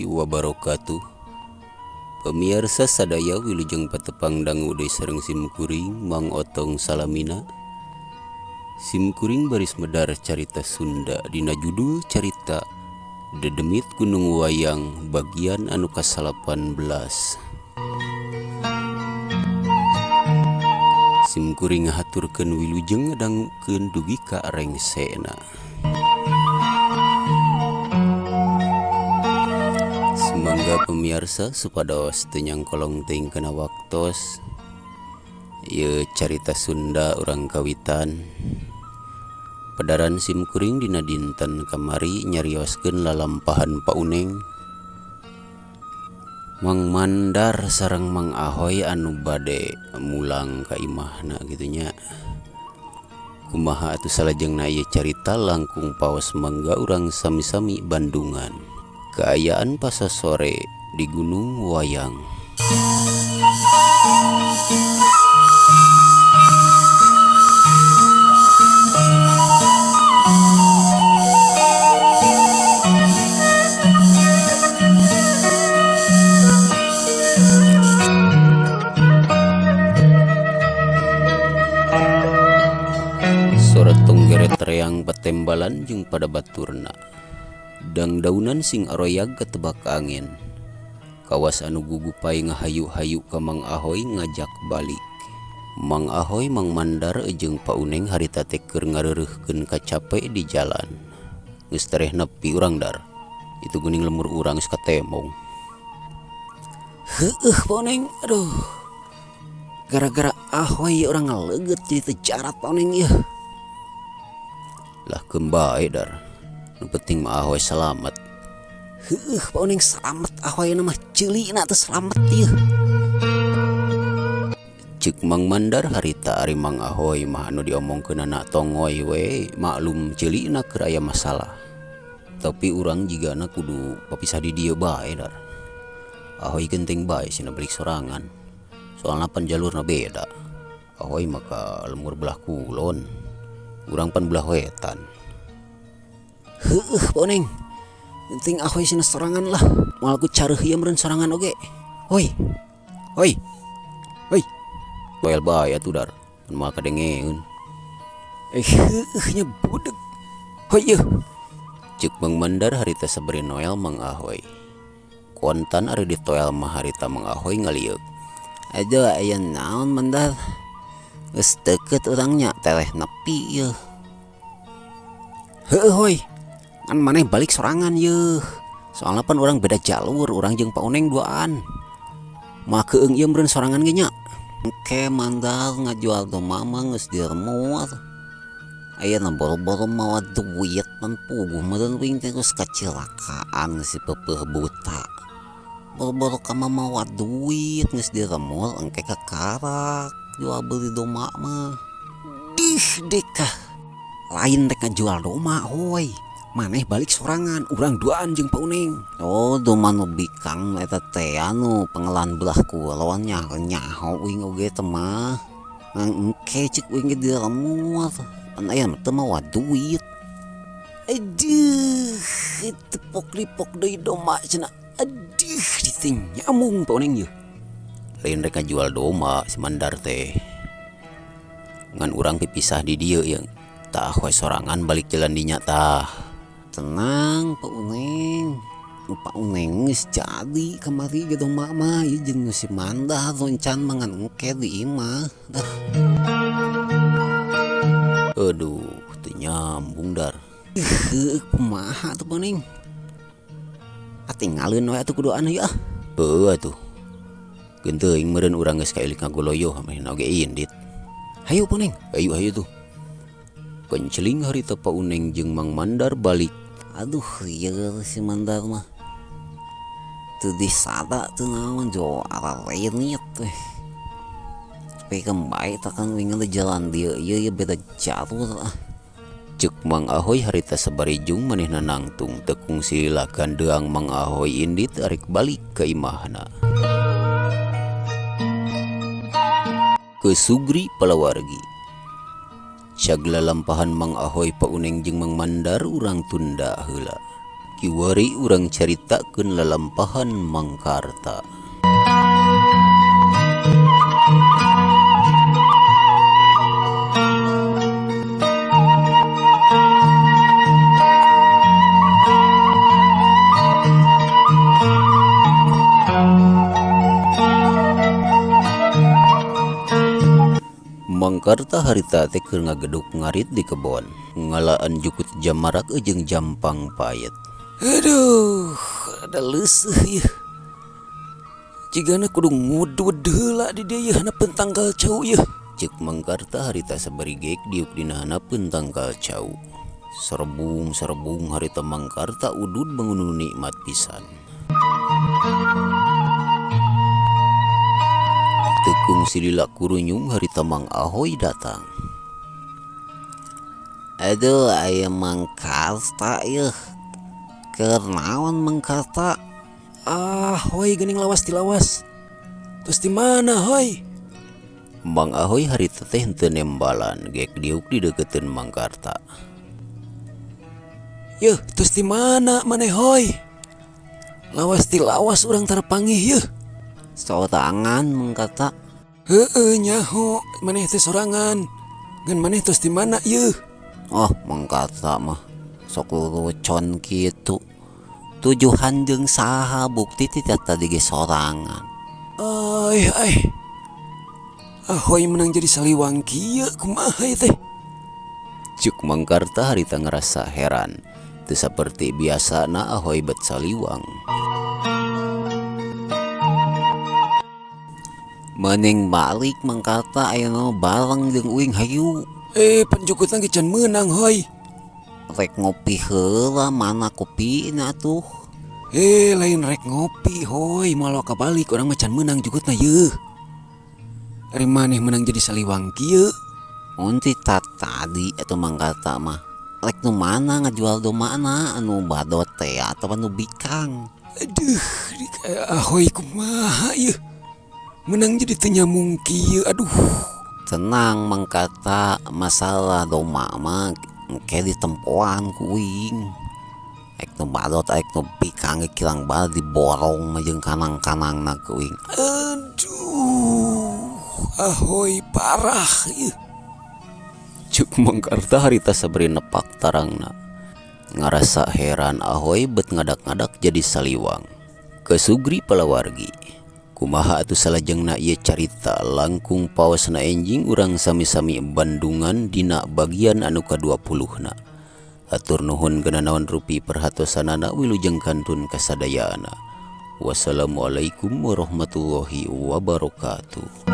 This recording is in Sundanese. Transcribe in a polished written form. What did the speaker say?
wabarakatuh. Pemirsa sadaya wilujeng patepang dangu deui sareng simkuring Mang Otong salamina. Simkuring baris medar carita Sunda dina judul carita Dedemit Gunung Wayang bagian anu ka-18. Simkuring ngahaturkeun wilujeng ngadangkeun dugi ka rengsena. Semangga pemirsa supados teu nyangkolong teuing kana waktos. Ieu carita Sunda urang kawitan. Padaran simkuring dina dinten kamari nyarioskeun lalampahan Pauneng, Mang Mandar sareng Mang Ahoy anu bade mulang ka imahna kitu nya. Kumaha atuh salajengna ieu carita langkung paos mangga urang sami-sami Bandungan. Keayaan pas sore di Gunung Wayang. Sora tonggeret reang patembalan jeung pada baturna. Dang daunan sing aroyag ketebak angin. Kawas anu gugupay ngahayu-hayu ka Mang Ahoy ngajak balik. Mang Ahoy Mang Mandar jeung Pauneng harita teh keur ngareureuhkeun kacape di jalan. Geus tareh nepi urang Dar. Itu geuning lemur urang geus katemong. Heueuh Pauneng, aduh. Gara-gara Ahoy urang ngaleget jadi teu jarat Pauneng ieu. Lah kembae Dar. Nu penting mah Ahoy selamat. Heueuh Pauneng selamat Ahoy na mah ceulina teh selamat ieu. Ceuk Mang Mandar harita ari Mang Ahoy mah anu diomongkeun anak tongoy we maklum ceulina keur aya masalah. Tapi urang jigana kudu papisah di dieu bae Dar. Ahoy genteng bae cenah balik sorangan. Soalna pan jalurna beda. Ahoy mah ka lemur belah kulon. Urang pan belah wetan. Heueuh Pauneng. Penting Ahoy cenah sorangan lah. Moal ku careuh ieu meureun sorangan oge. Hoi. Hoi. Hoi. Bael bae atuh Dar. Mun moal kadengeun. Heueuh nya budeg. Hoi yeuh. Ceuk Mang Mandar harita sabari noel Mang Ahoy. Kontan ari ditoel mah harita Mang Ahoy ngalieup. Aduh aya naon Mandar? Geus deukeut urangnya teleh nepi yeuh. Heueuh Hoy. Kan maneh balik sorangan yeuh. Soalna pan urang beda jalur, urang jeung Pauneng duaan. Mah keung ieu meureun sorangan ge nya. Engke Mandar ngajual domah mah geus diremut. Ayeuna boro-boro mawa duit pan puguh meureun wing teh geus kacilakaan si peupeuh buta. Boro-boro ka mawa duit geus diremut engke kakarak jual beli domah mah. Deka. Lain rek ngajual domah Hoy. Maneh balik sorangan, urang duaan jeung Pauneng. Oh, domah nu bikang eta teh anu pengelan belah kulon nyaho wing oge teh mah. Engke ceuk wing ge diremut. Pan aya mah teu mawa duit. Aduh, tepok-lipok deui domah cenah. Aduh, diteu nyamung Pauneng yeuh. Lain rek ngajual domah si Mandar teh. Ngan urang pipisah di dieu yang tah we sorangan balik jalan dinya tah. Tenang Pauneng. Pauneng geus jadi kamari ge domah mah ieu jeung si Mandar roncan mangan engke di imah. Dah. Aduh, teu nyambung Dar. Kumaha tuh Pauneng? Atinggalkeun we atuh kuduan ieu ah. Heuh atuh. Geun teuing meureun urang geus kaelik ngagoloyo hamehna oge indit. Hayu Pauneng, hayu tuh. Kenceling harita Pauneng jeung Mang Mandar balik. Aduh, ieu si Mandar mah teu disada teu naon jo ararenit teh. Tapi kembae takan wing jalan dieu ieu beda jalur ah. Ceuk Mang Ahoy harita sabarijung manehna nangtung teu kungsi lilakan deang Mang Ahoy indit arek balik ka imahna. Kesugri palawargi. Cagla lampahan Mang Ahoy Pauneng jeung Mang Mandar urang tunda heula. Kiwari urang caritakeun lalampahan Mang Karta. Mang Karta harita teh keur ngageduk ngarit di kebon, ngalaan jukut jamarak jeung jampang payet. Aduh, ada leuseuh ya. Jigana kudu ngudud heula di dieu hanapeun tanggal cau ya. Ceuk Mang Karta harita sabari geek diuk dina hanapeun tanggal cau. Serebung harita Mang Karta udud bangun nikmat pisan. Tekung silila kurunyung harita Mang Ahoy datang. Aduh, aya Mang Karta yeuh. Keur naon Mang Karta? Hoy geuning lawas ti lawas. Terus di mana hoy? Mang Ahoy harita teh henteu nembalan, geek diuk di deketeun Mang Karta. Yeuh, terus di mana maneh hoy? Lawas ti lawas urang tarapanggih yeuh. Sorangan Mang Karta. Heueuh nyaho, maneh teh sorangan. Ngan maneh terus di mana yeuh? Oh, Mang Karta mah sok lucon kitu. Tujuan jeung saha bukti ti tadi ge sorangan. Ahoy menang jadi saliwang kieu kumaha teh? Cuk Mang Karta harita ngerasa heran. Teu saperti biasana Ahoy bet saliwang. Mending balik Mang Karta aya bareng jeung uing hayu. Penjukutan ge can meunang hoy. Rek ngopi heula mana kopina atuh. Lain rek ngopi hoy, malah kabalik urang macan menang jukutna yeuh. Ari maneh menang jadi saliwang kieu. Munti tadi atuh Mang Karta mah. Rek nu mana ngajual domana anu badot teh atawa anu bikang. Aduh, Ahoy kumaha yeuh. Menang jadi teu nyamung kieu, aduh. Tenang Mang Karta, masalah doma mah engke ditempoan ku uing. Ek nu badot ek nu bikang kilang bal diborong mah jeung kanang-kanangna ku uing. Aduh, Ahoy parah ieu. Cuk Mang Karta harita sabari nepak tarangna. Ngarasa heran Ahoy bet ngadak-ngadak jadi saliwang. Kesugri palawargi. Kumaha atuh salajengna ieu carita langkung paosna enjing urang sami-sami Bandungan dina bagian anu ka-20na. Atur nuhun geunanaon rupi perhatosanana wilujeng kantun kasadayaana. Wassalamualaikum warahmatullahi wabarakatuh.